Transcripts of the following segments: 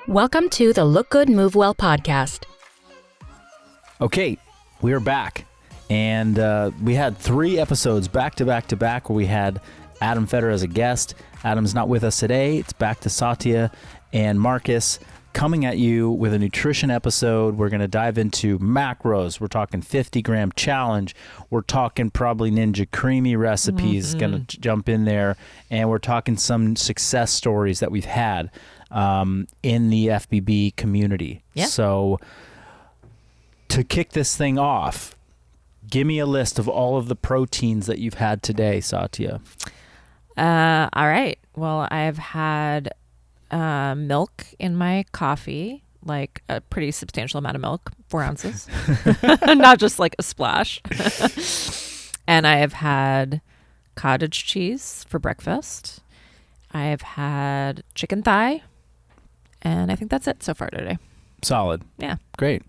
Welcome to the Look Good Move Well podcast. Okay, we're back. And we had 3 episodes back to back where we had Adam Feder as a guest. Adam's not with us today. It's back to Satya and Marcus coming at you with a nutrition episode. We're going to dive into macros. We're talking 50-gram challenge. We're talking probably Ninja Creamy recipes, going to jump in there. And we're talking some success stories that we've had in the FBB community. Yeah. So to kick this thing off, give me a list of all of the proteins that you've had today, Satya. All right. Well, I've had milk in my coffee, like a pretty substantial amount of milk, 4 ounces, not just like a splash. And I have had cottage cheese for breakfast. I have had chicken thigh. And I think that's it so far today. Solid. Yeah. Great.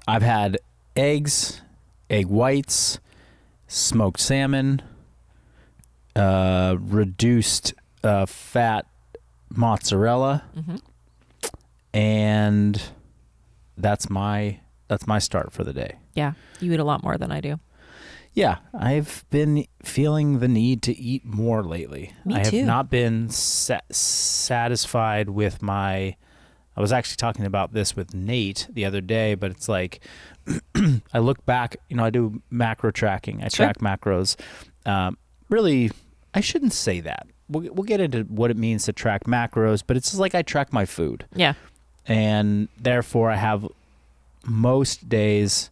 I've had eggs, egg whites, smoked salmon, reduced fat mozzarella, and that's my start for the day. Yeah. You eat a lot more than I do. Yeah, I've been feeling the need to eat more lately. Me I have too. not been satisfied with I was actually talking about this with Nate the other day, but it's like I look back, I do macro tracking. I track macros. Really, I shouldn't say that. We'll get into what it means to track macros, but it's just like I track my food. Yeah. And therefore I have most days,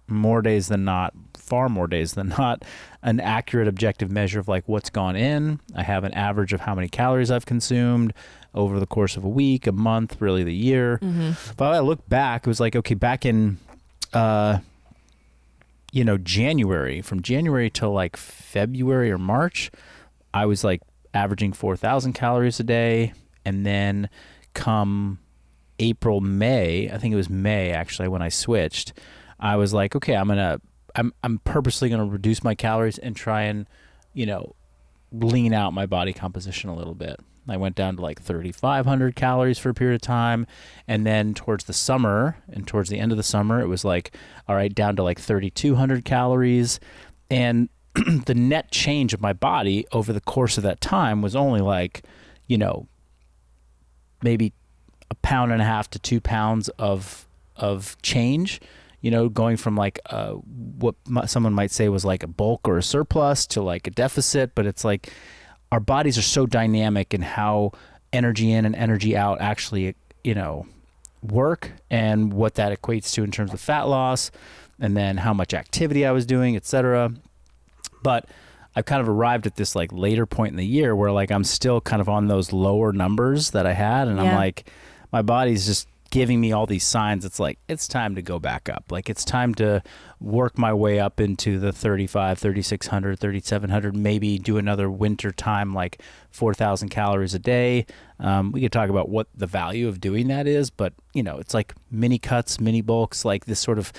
more days than not, far more days than not, an accurate objective measure of like what's gone in. I have an average of how many calories I've consumed over the course of a week, a month, really the year. But I look back, it was like, okay, back in, January, from January till like February or March, I was like averaging 4,000 calories a day. And then come April, May, I think it was May actually when I switched, I was like, okay, I'm purposely going to reduce my calories and try and, lean out my body composition a little bit. I went down to like 3,500 calories for a period of time. And then towards the summer and towards the end of the summer, it was like, all right, down to like 3,200 calories. And the net change of my body over the course of that time was only like, maybe 1.5 pounds to 2 pounds of change. Going from like what someone might say was like a bulk or a surplus to like a deficit, but it's like our bodies are so dynamic in how energy in and energy out actually, work and what that equates to in terms of fat loss and then how much activity I was doing, etc. But I've kind of arrived at this like later point in the year where like I'm still kind of on those lower numbers that I had, and I'm like, my body's just giving me all these signs. It's like, it's time to go back up. Like it's time to work my way up into the 3,500, 3,600, 3,700, maybe do another winter time, like 4,000 calories a day. We could talk about what the value of doing that is, but it's like mini cuts, mini bulks, like this sort of,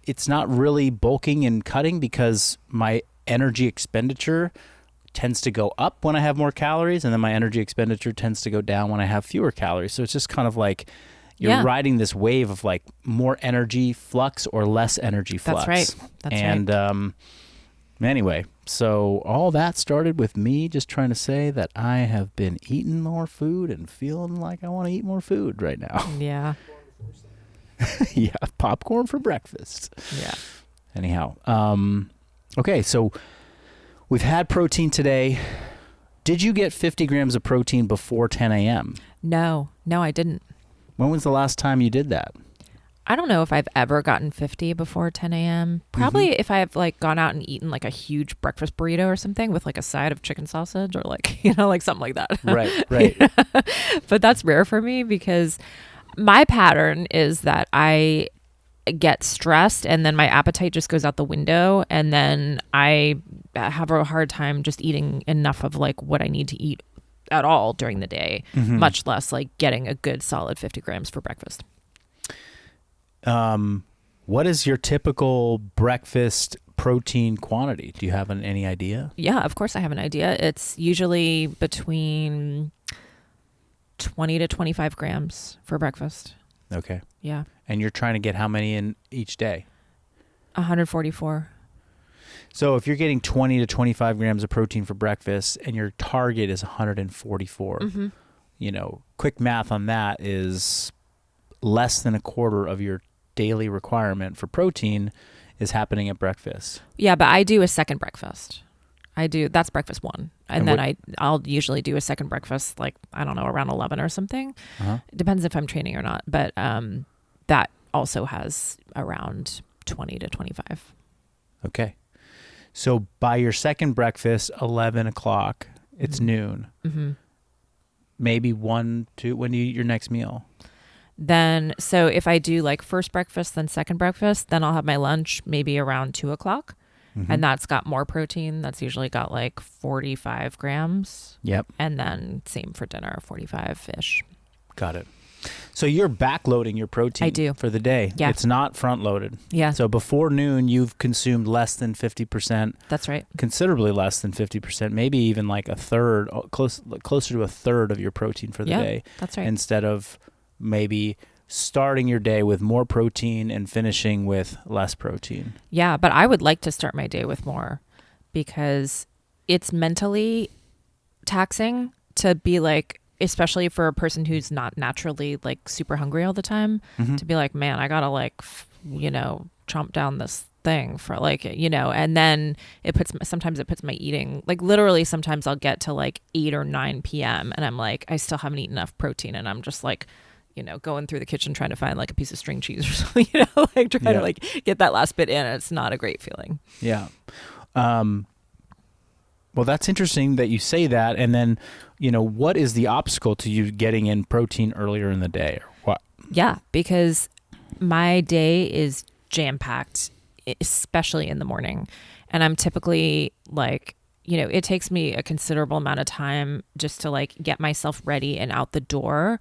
it's not really bulking and cutting because my energy expenditure tends to go up when I have more calories, and then my energy expenditure tends to go down when I have fewer calories. So it's just kind of like, you're riding this wave of like more energy flux or less energy flux. That's right. And anyway, so all that started with me just trying to say that I have been eating more food and feeling like I want to eat more food right now. Yeah. Yeah, popcorn for breakfast. Yeah. Anyhow, okay, so we've had protein today. Did you get 50 grams of protein before 10 a.m.? No, I didn't. When was the last time you did that? I don't know if I've ever gotten 50 before 10 a.m. Probably if I've like gone out and eaten like a huge breakfast burrito or something with like a side of chicken sausage or like, like something like that. Right. But that's rare for me because my pattern is that I get stressed and then my appetite just goes out the window, and then I have a hard time just eating enough of like what I need to eat at all during the day, much less like getting a good solid 50 grams for breakfast. What is your typical breakfast protein quantity? Do you have any idea? Yeah, of course I have an idea. It's usually between 20 to 25 grams for breakfast. Okay. Yeah. And you're trying to get how many in each day? 144. So if you're getting 20 to 25 grams of protein for breakfast and your target is 144, you know, quick math on that is less than a quarter of your daily requirement for protein is happening at breakfast. Yeah, but I do a second breakfast. That's breakfast 1. And then I'll usually do a second breakfast, like, I don't know, around 11 or something. It depends if I'm training or not. But that also has around 20 to 25. Okay. So by your second breakfast, 11 o'clock, it's noon. Maybe 1, 2, when do you eat your next meal? Then, so if I do like first breakfast, then second breakfast, then I'll have my lunch maybe around 2 o'clock. And that's got more protein. That's usually got like 45 grams. Yep. And then same for dinner, 45-ish. Got it. So you're backloading your protein I do. for the day. Yeah. It's not front loaded. Yeah. So before noon, you've consumed less than 50%. That's right. Considerably less than 50%, maybe even like a third, closer to a third of your protein for the day. That's right. Instead of maybe starting your day with more protein and finishing with less protein. Yeah, but I would like to start my day with more because it's mentally taxing to be like, especially for a person who's not naturally like super hungry all the time, to be like, man, I gotta like, chomp down this thing for like, and then sometimes it puts my eating, like literally sometimes I'll get to like 8 or 9 p.m. and I'm like, I still haven't eaten enough protein and I'm just like, going through the kitchen trying to find like a piece of string cheese or something, like trying to like get that last bit in. It's not a great feeling. Yeah. Well, that's interesting that you say that. And then, what is the obstacle to you getting in protein earlier in the day or what? Yeah, because my day is jam-packed, especially in the morning. And I'm typically like, it takes me a considerable amount of time just to like get myself ready and out the door.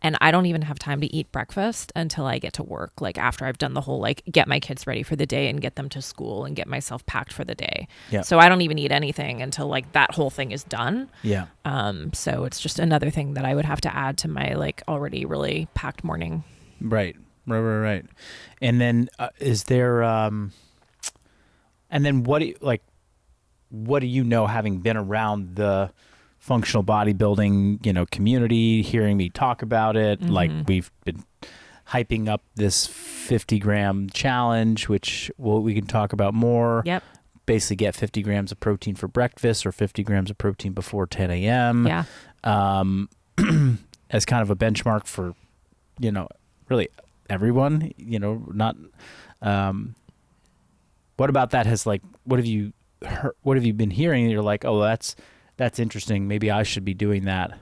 And I don't even have time to eat breakfast until I get to work. Like after I've done the whole, like get my kids ready for the day and get them to school and get myself packed for the day. Yeah. So I don't even eat anything until like that whole thing is done. Yeah. So it's just another thing that I would have to add to my like already really packed morning. Right. And then is there, and then what do you know, having been around the functional bodybuilding, community, hearing me talk about it, like we've been hyping up this 50-gram challenge, which we can talk about more. Yep. Basically get 50 grams of protein for breakfast or 50 grams of protein before 10 a.m. Yeah. As kind of a benchmark for, really everyone, not, what about that has like, what have you been hearing? You're like, oh, that's interesting. Maybe I should be doing that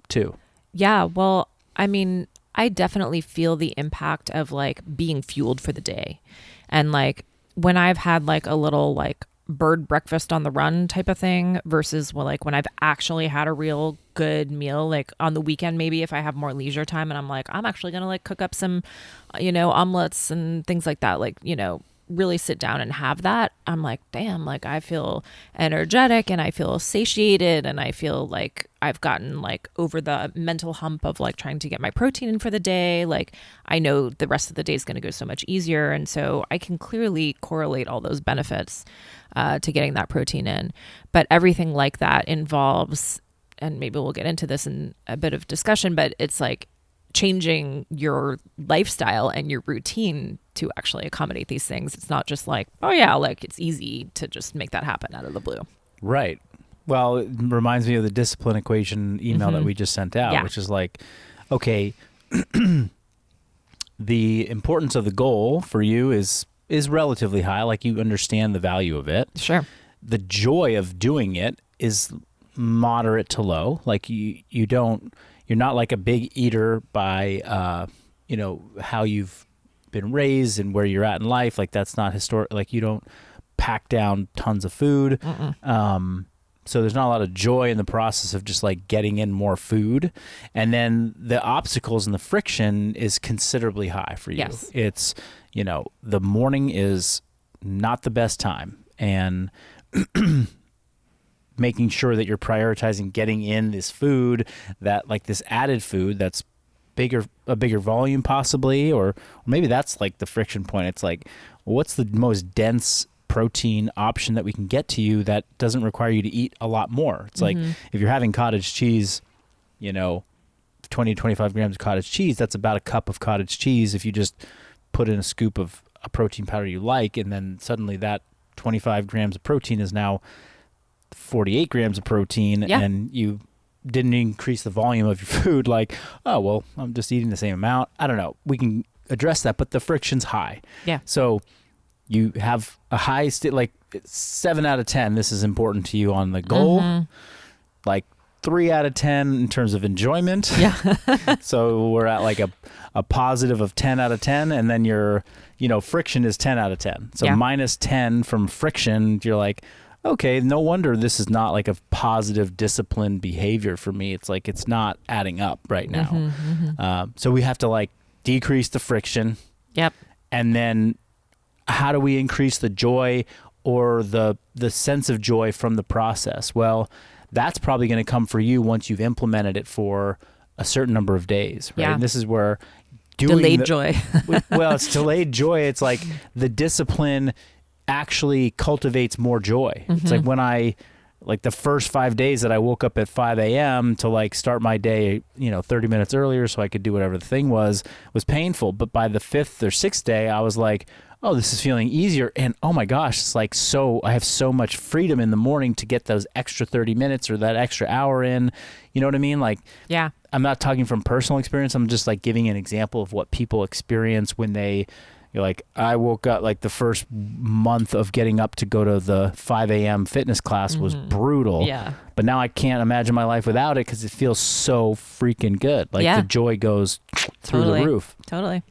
too. Yeah. Well, I mean, I definitely feel the impact of like being fueled for the day. And like when I've had like a little like bird breakfast on the run type of thing versus like when I've actually had a real good meal, like on the weekend, maybe if I have more leisure time and I'm like, I'm actually going to like cook up some, omelets and things like that. Like, really sit down and have that, I'm like, damn, like I feel energetic and I feel satiated and I feel like I've gotten like over the mental hump of like trying to get my protein in for the day. Like I know the rest of the day is going to go so much easier. And so I can clearly correlate all those benefits to getting that protein in. But everything like that involves, and maybe we'll get into this in a bit of discussion, but it's like changing your lifestyle and your routine to actually accommodate these things. It's not just like, oh yeah, like it's easy to just make that happen out of the blue. Right. Well, it reminds me of the discipline equation email that we just sent out, which is like, okay, the importance of the goal for you is relatively high. Like you understand the value of it. Sure. The joy of doing it is moderate to low. Like you're not like a big eater by, how you've been raised and where you're at in life. Like that's not historic. Like you don't pack down tons of food. So there's not a lot of joy in the process of just like getting in more food. And then the obstacles and the friction is considerably high for you. Yes. It's, the morning is not the best time. And making sure that you're prioritizing getting in this food, that like this added food that's a bigger volume possibly, or maybe that's like the friction point. It's like, what's the most dense protein option that we can get to you that doesn't require you to eat a lot more? It's like if you're having cottage cheese, 20 to 25 grams of cottage cheese, that's about a cup of cottage cheese. If you just put in a scoop of a protein powder you like, and then suddenly that 25 grams of protein is now 48 grams of protein, and you didn't increase the volume of your food, like, oh, well, I'm just eating the same amount. I don't know. We can address that, but the friction's high. Yeah. So you have a high, like 7 out of 10, this is important to you on the goal. Like 3 out of 10 in terms of enjoyment. Yeah. So we're at like a positive of 10 out of 10, and then your, friction is 10 out of 10. So minus 10 from friction, you're like, okay, no wonder this is not like a positive disciplined behavior for me. It's like, it's not adding up right now. So we have to like decrease the friction. Yep. And then how do we increase the joy or the sense of joy from the process? Well, that's probably going to come for you once you've implemented it for a certain number of days, right? Yeah. And this is where delayed joy. Well, it's delayed joy. It's like the discipline actually cultivates more joy. It's like when the first 5 days that I woke up at 5 a.m. to like start my day, 30 minutes earlier so I could do whatever the thing was painful. But by the 5th or 6th day, I was like, oh, this is feeling easier. And oh my gosh, it's like, I have so much freedom in the morning to get those extra 30 minutes or that extra hour in. You know what I mean? Like, yeah. I'm not talking from personal experience. I'm just like giving an example of what people experience when you're like, I woke up, like the first month of getting up to go to the 5 a.m. fitness class was brutal. Yeah. But now I can't imagine my life without it because it feels so freaking good. Like the joy goes through the roof. Totally.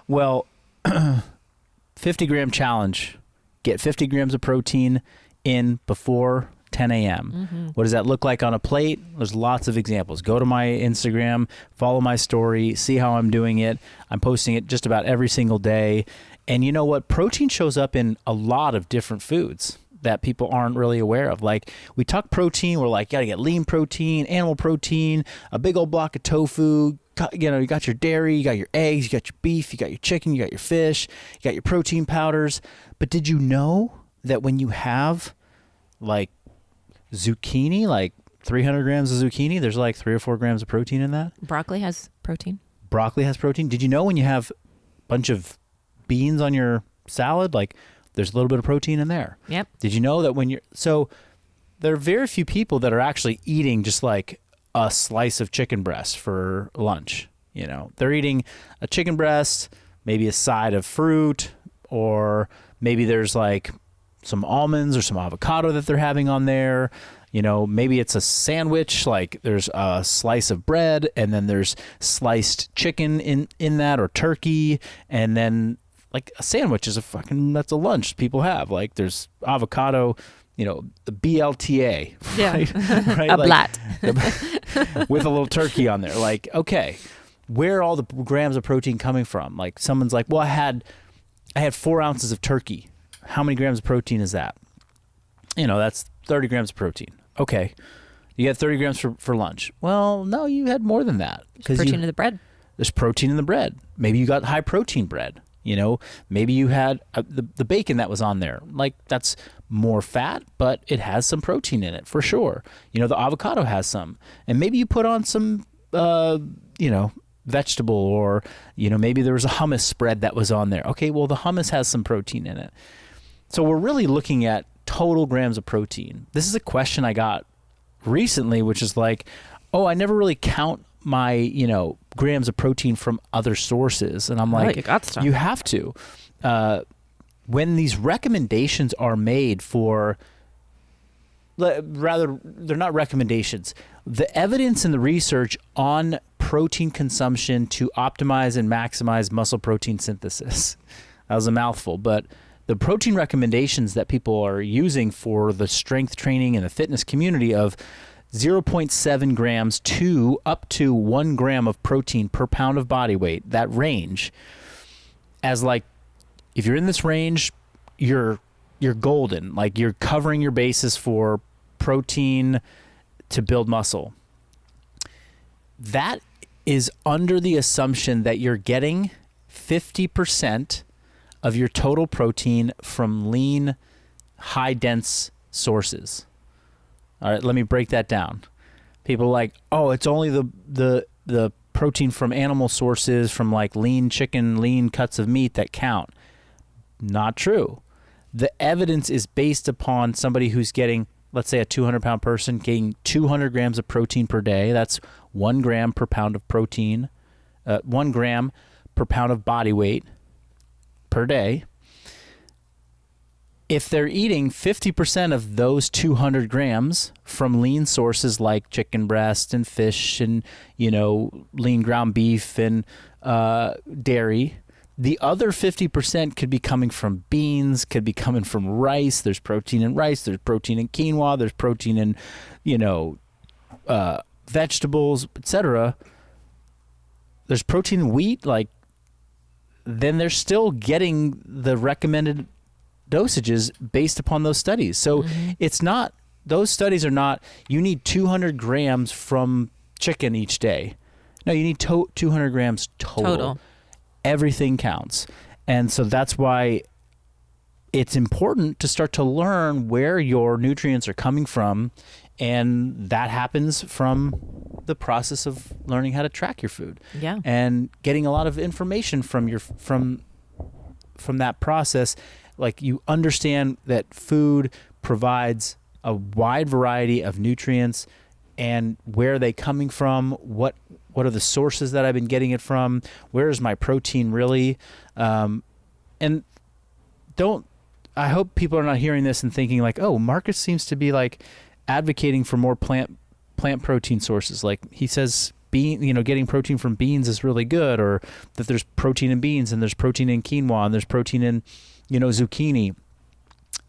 Well, 50-gram challenge. Get 50 grams of protein in before 10 a.m. What does that look like on a plate? There's lots of examples. Go to my Instagram, follow my story, see how I'm doing it. I'm posting it just about every single day. And you know what? Protein shows up in a lot of different foods that people aren't really aware of. Like, we talk protein, we're like, you gotta get lean protein, animal protein, a big old block of tofu. You got your dairy, you got your eggs, you got your beef, you got your chicken, you got your fish, you got your protein powders. But did you know that when you have like zucchini, like 300 grams of zucchini, there's like 3 or 4 grams of protein in that? Broccoli has protein. Broccoli has protein. Did you know when you have a bunch of beans on your salad, like there's a little bit of protein in there? Yep. Did you know that so there are very few people that are actually eating just like a slice of chicken breast for lunch. They're eating a chicken breast, maybe a side of fruit, or maybe there's like some almonds or some avocado that they're having on there. Maybe it's a sandwich, like there's a slice of bread and then there's sliced chicken in that, or turkey. And then like a sandwich is that's a lunch people have. Like there's avocado, the BLTA, right? Right? A like, blat. with a little turkey on there. Like, okay, where are all the grams of protein coming from? Like someone's like, well, I had 4 ounces of turkey. How many grams of protein is that? That's 30 grams of protein. Okay. You get 30 grams for lunch. Well, no, you had more than that. There's protein in the bread. There's protein in the bread. Maybe you got high protein bread. Maybe you had the bacon that was on there. Like that's more fat, but it has some protein in it for sure. The avocado has some. And maybe you put on some, vegetable, or, maybe there was a hummus spread that was on there. Okay, well, the hummus has some protein in it. So we're really looking at total grams of protein. This is a question I got recently, which is like, oh, I never really count my, grams of protein from other sources. And I'm like, you have to. When these recommendations are made for, rather, they're not recommendations. The evidence and the research on protein consumption to optimize and maximize muscle protein synthesis. That was a mouthful, but the protein recommendations that people are using for the strength training and the fitness community of 0.7 grams to up to 1 gram of protein per pound of body weight, that range, as like, if you're in this range, you're golden. Like you're covering your bases for protein to build muscle. That is under the assumption that you're getting 50% of your total protein from lean, high-dense sources. All right, let me break that down. People are like, oh, it's only the protein from animal sources, from like lean chicken, lean cuts of meat that count. Not true. The evidence is based upon somebody who's getting, let's say a 200-pound person getting 200 grams of protein per day. That's 1 gram per pound of protein, 1 gram per pound of body weight per day. If they're eating 50% of those 200 grams from lean sources like chicken breast and fish and, lean ground beef and dairy, the other 50% could be coming from beans, could be coming from rice. There's protein in rice. There's protein in quinoa. There's protein in, vegetables, etc. There's protein in wheat. Then they're still getting the recommended dosages based upon those studies. So it's not, those studies are not, you need 200 grams from chicken each day. No, you need 200 grams total. Everything counts. And so that's why it's important to start to learn where your nutrients are coming from. And that happens from the process of learning how to track your food. Yeah. And getting a lot of information from that process. Like, you understand that food provides a wide variety of nutrients, and where are they coming from? What are the sources that I've been getting it from? Where is my protein really? And I hope people are not hearing this and thinking like, oh, Marcus seems to be like advocating for more plant protein sources. Like, he says getting protein from beans is really good, or that there's protein in beans and there's protein in quinoa and there's protein in zucchini.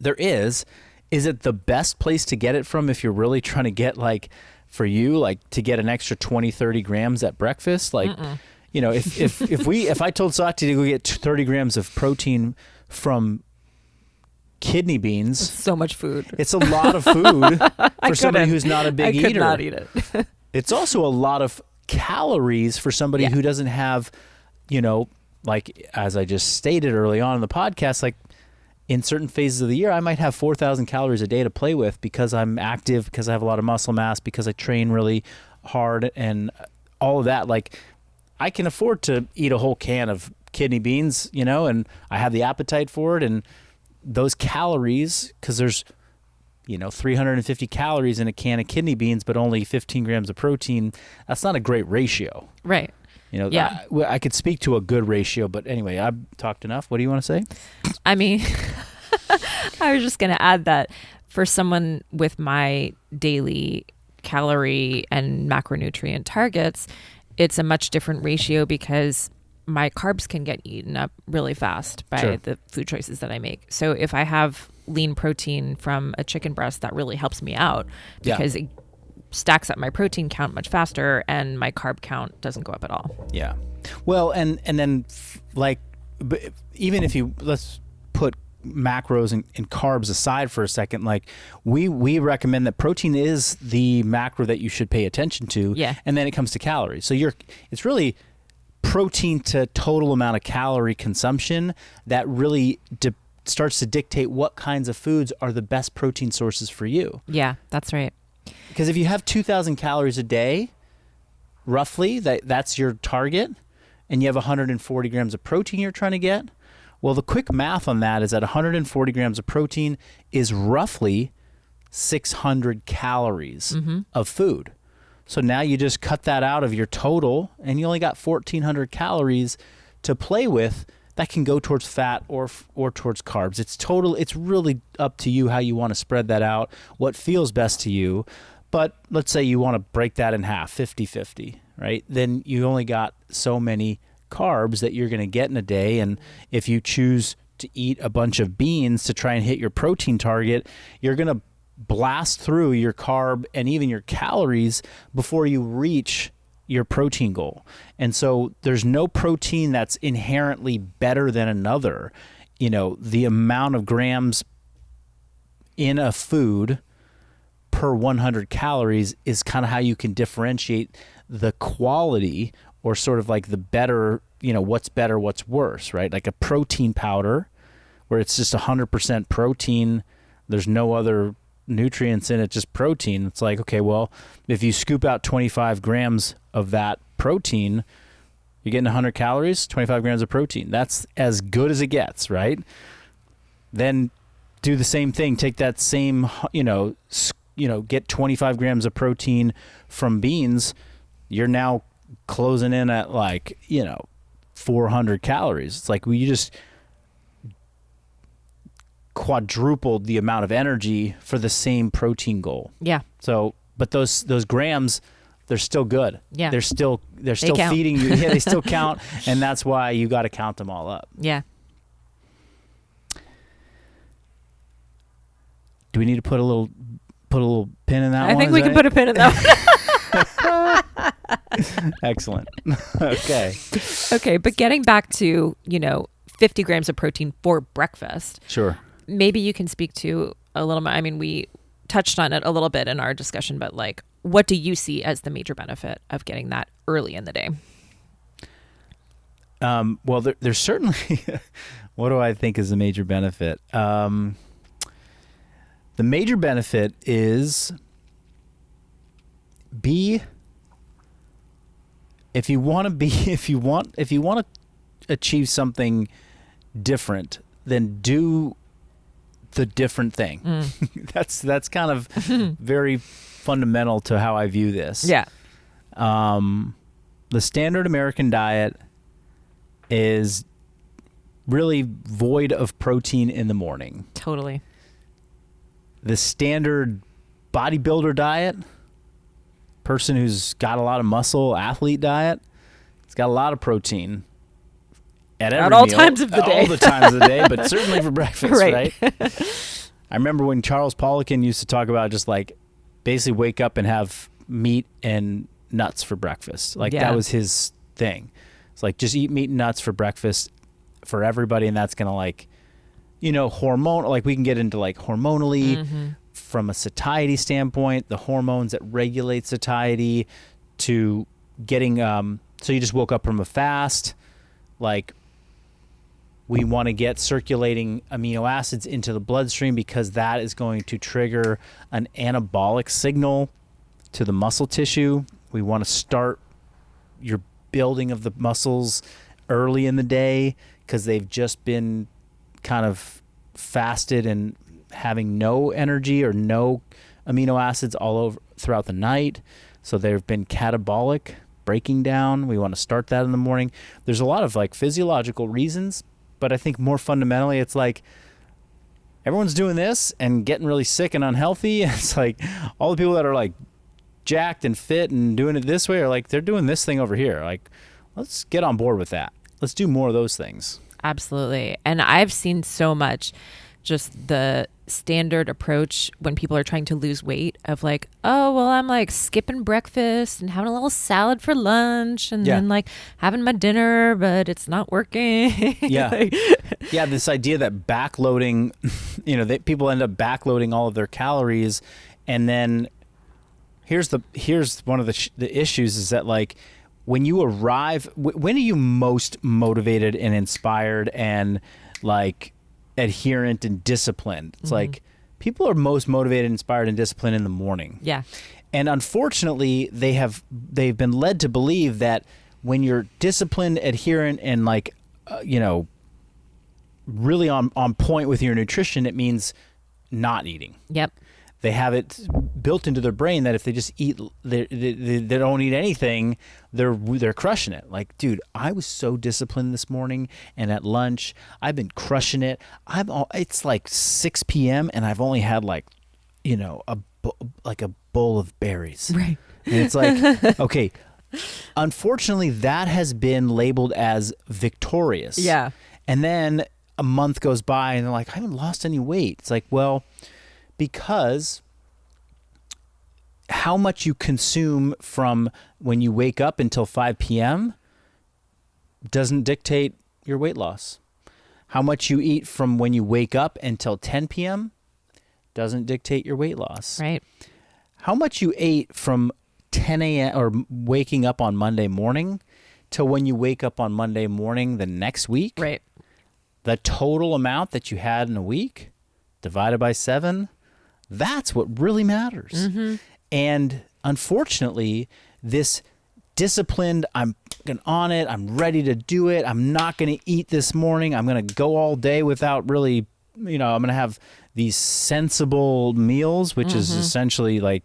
There is. Is it the best place to get it from if you're really trying to get to get an extra 20, 30 grams at breakfast? If I told Sati to go get 30 grams of protein from kidney beans. That's so much food. It's a lot of food for somebody who's not a big eater. I could not eat it. It's also a lot of calories for somebody who doesn't have, as I just stated early on in the podcast, in certain phases of the year, I might have 4,000 calories a day to play with because I'm active, because I have a lot of muscle mass, because I train really hard and all of that. I can afford to eat a whole can of kidney beans, and I have the appetite for it. And those calories, because there's, 350 calories in a can of kidney beans, but only 15 grams of protein, that's not a great ratio. Right. I could speak to a good ratio, but anyway, I've talked enough. What do you want to say? I mean, I was just going to add that for someone with my daily calorie and macronutrient targets, it's a much different ratio because my carbs can get eaten up really fast by the food choices that I make. So if I have lean protein from a chicken breast, that really helps me out because it stacks up my protein count much faster and my carb count doesn't go up at all. Yeah. Well, and then even if let's put macros and carbs aside for a second, we recommend that protein is the macro that you should pay attention to. Yeah. And then it comes to calories. So it's really protein to total amount of calorie consumption that really starts to dictate what kinds of foods are the best protein sources for you. Yeah, that's right. Because if you have 2,000 calories a day, roughly, that's your target, and you have 140 grams of protein you're trying to get, well, the quick math on that is that 140 grams of protein is roughly 600 calories of food. So now you just cut that out of your total, and you only got 1,400 calories to play with that can go towards fat or towards carbs. It's really up to you how you want to spread that out, what feels best to you. But let's say you want to break that in half, 50-50, right? Then you only got so many carbs that you're going to get in a day. And if you choose to eat a bunch of beans to try and hit your protein target, you're going to blast through your carb and even your calories before you reach your protein goal. And so there's no protein that's inherently better than another. The amount of grams in a food per 100 calories is kind of how you can differentiate the quality, or sort of like the better, what's better, what's worse, right? Like a protein powder where it's just 100% protein. There's no other nutrients in it, just protein. It's like, okay, well, if you scoop out 25 grams of that protein, you're getting 100 calories, 25 grams of protein. That's as good as it gets, right? Then do the same thing. Take that same, get 25 grams of protein from beans. You're now closing in at 400 calories. It's like, you just quadrupled the amount of energy for the same protein goal. Yeah. So, but those grams, they're still good. Yeah. They're still feeding you. Yeah, they still count, and that's why you got to count them all up. Yeah. Do we need to put a little pin in that one? I think we can put a pin in that one. Excellent. Okay. Okay, but getting back to, 50 grams of protein for breakfast. Sure. Maybe you can speak to a little bit. I mean, we touched on it a little bit in our discussion, but what do you see as the major benefit of getting that early in the day? Well, there's certainly, what do I think is the major benefit? The major benefit is if you want to achieve something different, then do the different thing. That's kind of very fundamental to how I view this. Yeah. The standard American diet is really void of protein in the morning. Totally. The standard bodybuilder diet, person who's got a lot of muscle, athlete diet, it's got a lot of protein at all meal, times of the day. All the times of the day, but certainly for breakfast, right? I remember when Charles Poliquin used to talk about just basically wake up and have meat and nuts for breakfast. That was his thing. It's just eat meat and nuts for breakfast for everybody, and that's going to hormone, we can get into hormonally from a satiety standpoint, the hormones that regulate satiety, to getting so you just woke up from a fast, we want to get circulating amino acids into the bloodstream because that is going to trigger an anabolic signal to the muscle tissue. We want to start your building of the muscles early in the day because they've just been kind of fasted and having no energy or no amino acids all over throughout the night. So they've been catabolic, breaking down. We want to start that in the morning. There's a lot of physiological reasons, but I think more fundamentally, it's everyone's doing this and getting really sick and unhealthy. It's all the people that are jacked and fit and doing it this way are they're doing this thing over here. Let's get on board with that. Let's do more of those things. Absolutely. And I've seen so much just the standard approach when people are trying to lose weight of oh, well, I'm skipping breakfast and having a little salad for lunch and then having my dinner, but it's not working. Yeah. Yeah. This idea that backloading, people end up backloading all of their calories. And then here's one of the issues is that when you arrive, when are you most motivated and inspired and adherent and disciplined? It's people are most motivated, inspired, and disciplined in the morning. Yeah. And unfortunately, they've been led to believe that when you're disciplined, adherent, and really on point with your nutrition, it means not eating. Yep. They have it built into their brain that if they just eat, they don't eat anything, they're crushing it. Dude, I was so disciplined this morning, and at lunch I've been crushing it. It's 6 p.m. and I've only had a bowl of berries. Right. And it's okay. Unfortunately, that has been labeled as victorious. Yeah. And then a month goes by and they're I haven't lost any weight. It's well, because how much you consume from when you wake up until 5 p.m. doesn't dictate your weight loss. How much you eat from when you wake up until 10 p.m. doesn't dictate your weight loss. Right. how much you ate from 10 a.m. or waking up on Monday morning till when you wake up on Monday morning the next week. Right. The total amount that you had in a week divided by 7, that's what really matters. Mm-hmm. And unfortunately, this disciplined, I'm on it, I'm ready to do it, I'm not going to eat this morning, I'm going to go all day without really, I'm going to have these sensible meals, which is essentially like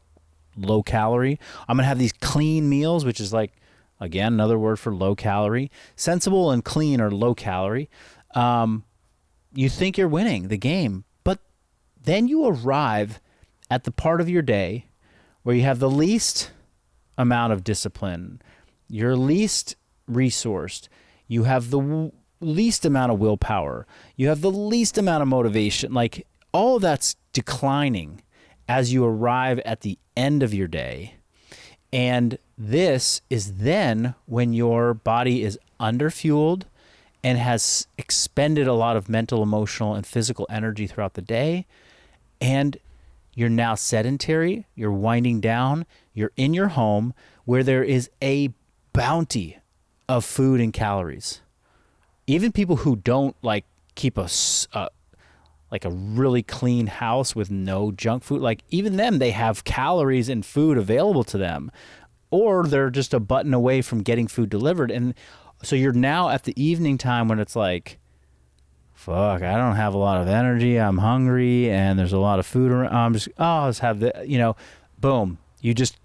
low calorie. I'm going to have these clean meals, which is like, again, another word for low calorie. Sensible and clean are low calorie. You think you're winning the game, but then you arrive at the part of your day where you have the least amount of discipline, you're least resourced, you have the least amount of willpower, you have the least amount of motivation. Like, all of that's declining as you arrive at the end of your day. And this is then when your body is underfueled and has expended a lot of mental, emotional, and physical energy throughout the day. And you're now sedentary, you're winding down, you're in your home where there is a bounty of food and calories. Even people who don't like keep a really clean house with no junk food, like even them, they have calories and food available to them, or they're just a button away from getting food delivered. And so you're now at the evening time when it's like, fuck, I don't have a lot of energy, I'm hungry, and there's a lot of food around. I'll just have the, boom. You just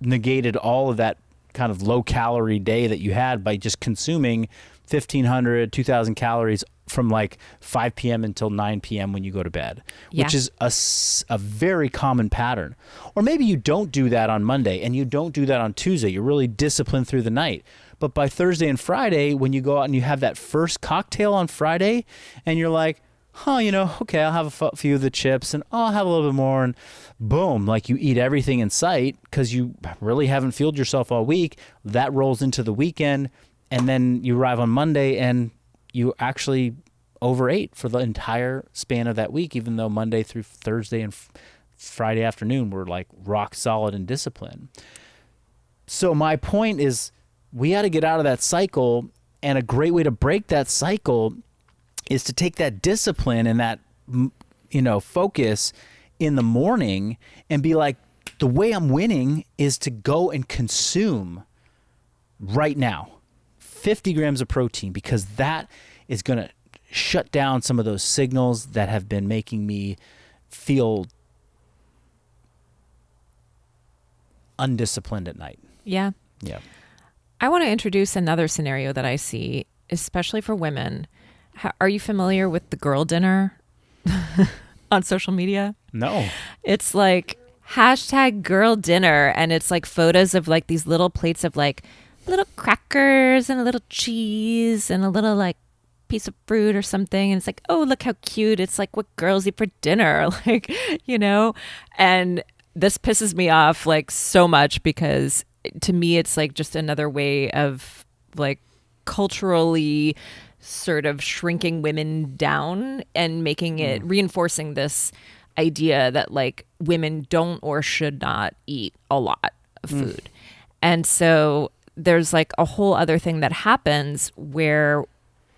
negated all of that kind of low calorie day that you had by just consuming 1,500, 2,000 calories from like 5 p.m. until 9 p.m. when you go to bed, which is a very common pattern. Or maybe you don't do that on Monday and you don't do that on Tuesday. You're really disciplined through the night. But by Thursday and Friday, when you go out and you have that first cocktail on Friday and you're like, okay, I'll have a few of the chips and I'll have a little bit more, and boom, like you eat everything in sight because you really haven't fueled yourself all week. That rolls into the weekend, and then you arrive on Monday and you actually overate for the entire span of that week, even though Monday through Thursday and Friday afternoon were like rock solid in discipline. So my point is, we got to get out of that cycle, and a great way to break that cycle is to take that discipline and that, focus in the morning and be like, the way I'm winning is to go and consume right now 50 grams of protein, because that is going to shut down some of those signals that have been making me feel undisciplined at night. Yeah. Yeah. I want to introduce another scenario that I see, especially for women. Are you familiar with the girl dinner on social media? No. It's like #girl dinner, and it's like photos of like these little plates of like little crackers and a little cheese and a little like piece of fruit or something, and it's like, oh, look how cute, it's like what girls eat for dinner, like, and this pisses me off like so much, because to me it's like just another way of like culturally sort of shrinking women down and making it reinforcing this idea that like women don't or should not eat a lot of food. And so there's like a whole other thing that happens where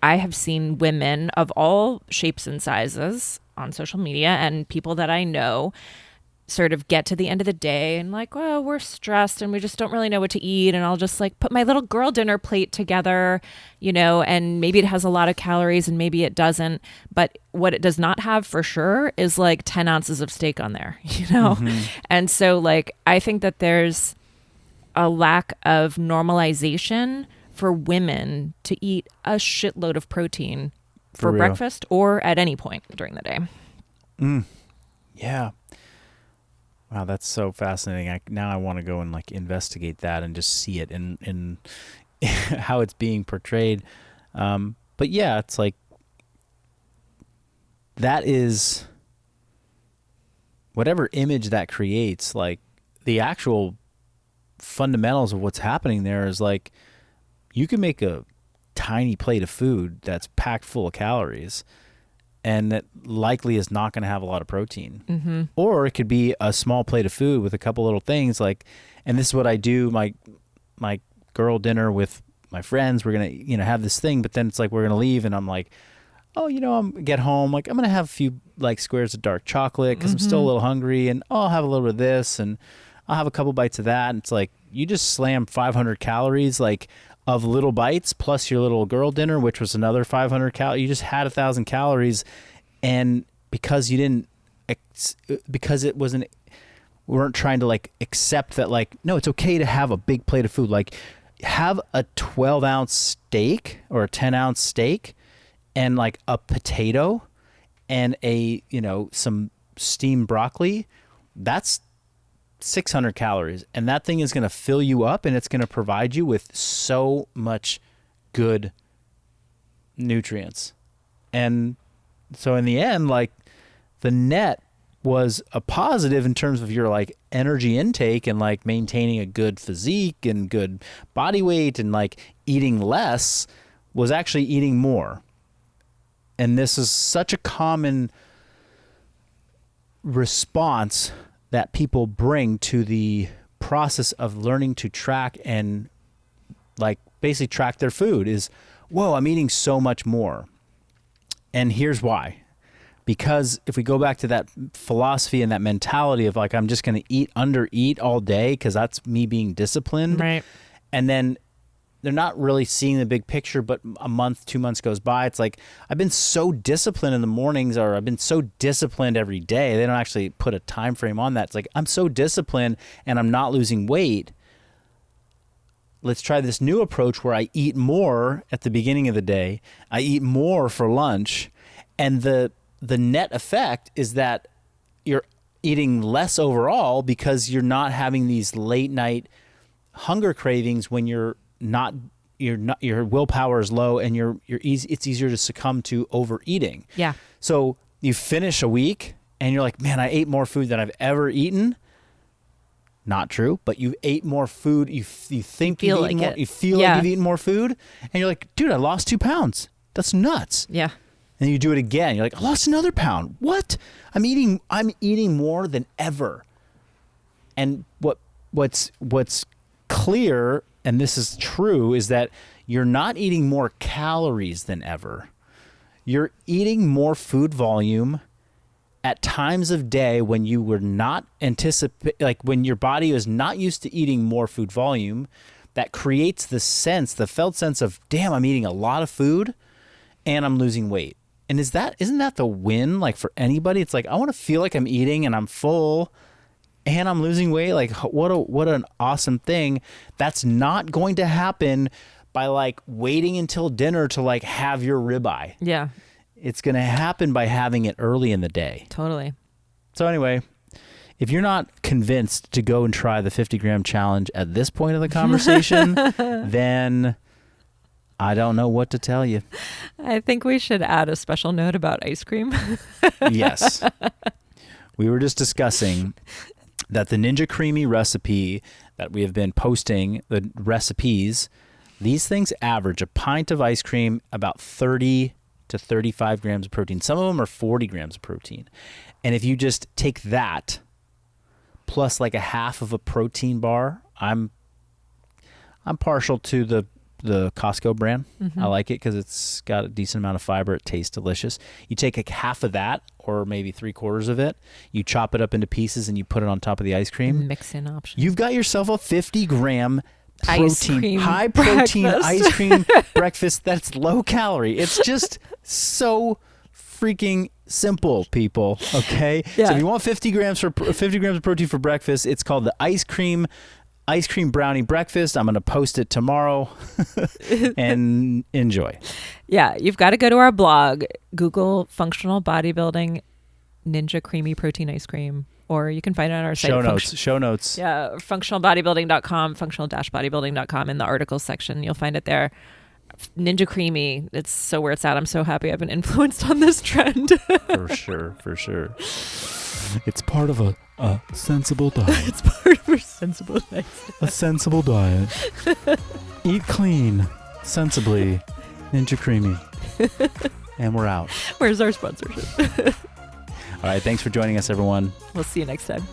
I have seen women of all shapes and sizes on social media, and people that I know sort of get to the end of the day and like, well, we're stressed and we just don't really know what to eat, and I'll just like put my little girl dinner plate together, and maybe it has a lot of calories and maybe it doesn't, but what it does not have for sure is like 10 ounces of steak on there, And so like, I think that there's a lack of normalization for women to eat a shitload of protein for breakfast or at any point during the day. Yeah. Wow, that's so fascinating. Now I want to go and like investigate that and just see it in how it's being portrayed. But yeah, it's like, that is whatever image that creates, like the actual fundamentals of what's happening there is like, you can make a tiny plate of food that's packed full of calories, and that likely is not going to have a lot of protein. Mm-hmm. Or it could be a small plate of food with a couple little things like, and this is what I do, my girl dinner with my friends, we're going to, have this thing, but then it's like, we're going to leave and I'm like, oh, get home, like I'm going to have a few like squares of dark chocolate because I'm still a little hungry, and I'll have a little bit of this and I'll have a couple bites of that. And it's like, you just slam 500 calories, like of little bites plus your little girl dinner, which was another 500 calories. You just had 1,000 calories. And because you didn't, because it wasn't, we weren't trying to like accept that, like, no, it's okay to have a big plate of food. Like have a 12-ounce steak or a 10-ounce steak and like a potato and some steamed broccoli. That's 600 calories, and that thing is going to fill you up, and it's going to provide you with so much good nutrients. And so in the end, like the net was a positive in terms of your like energy intake and like maintaining a good physique and good body weight, and like eating less was actually eating more. And this is such a common response that people bring to the process of learning to track and like basically track their food is, whoa, I'm eating so much more. And here's why. Because if we go back to that philosophy and that mentality of like, I'm just going to eat all day because that's me being disciplined. Right. And then they're not really seeing the big picture, but a month, 2 months goes by. It's like, I've been so disciplined in the mornings, or I've been so disciplined every day. They don't actually put a time frame on that. It's like, I'm so disciplined and I'm not losing weight. Let's try this new approach where I eat more at the beginning of the day. I eat more for lunch. And the net effect is that you're eating less overall because you're not having these late night hunger cravings when your willpower is low and it's easier to succumb to overeating. Yeah. So you finish a week and you're like, man, I ate more food than I've ever eaten. Not true, but you ate more food. You think feel you've like eaten more. it. You feel Yeah. like you've eaten more food, and you're like, dude, I lost 2 pounds. That's nuts. Yeah. And you do it again. You're like, I lost another pound. What? I'm eating more than ever. And what's clear, and this is true, is that you're not eating more calories than ever. You're eating more food volume at times of day when you were not like when your body is not used to eating more food volume. That creates the felt sense of, damn, I'm eating a lot of food and I'm losing weight. And isn't that the win? Like for anybody, it's like, I want to feel like I'm eating and I'm full and I'm losing weight. Like what an awesome thing. That's not going to happen by like waiting until dinner to like have your ribeye. Yeah. It's going to happen by having it early in the day. Totally. So anyway, if you're not convinced to go and try the 50-gram challenge at this point of the conversation, then I don't know what to tell you. I think we should add a special note about ice cream. Yes. We were just discussing that the Ninja Creami recipe that we have been posting, the recipes, these things average a pint of ice cream about 30 to 35 grams of protein. Some of them are 40 grams of protein. And if you just take that plus like a half of a protein bar, I'm partial to the Costco brand. Mm-hmm. I like it because it's got a decent amount of fiber. It tastes delicious. You take a half of that, or maybe 3/4 of it. You chop it up into pieces and you put it on top of the ice cream. Mix-in option. You've got yourself a 50-gram Ice protein, cream high protein breakfast. ice cream breakfast that's low calorie. It's just so freaking simple, people. Okay, Yeah. So if you want 50 grams of protein for breakfast, it's called the ice cream brownie breakfast. I'm going to post it tomorrow and enjoy. Yeah, you've got to go to our blog, Google functional bodybuilding Ninja Creamy Protein Ice Cream, or you can find it on our site. Show notes. Yeah, functionalbodybuilding.com, functional-bodybuilding.com. In the articles section, you'll find it there. Ninja Creamy, it's so where it's at. I'm so happy I've been influenced on this trend. For sure. It's part of a sensible diet. It's part of our sensible life. A sensible diet. Eat clean, sensibly, Ninja Creamy. And we're out. Where's our sponsorship? All right. Thanks for joining us, everyone. We'll see you next time.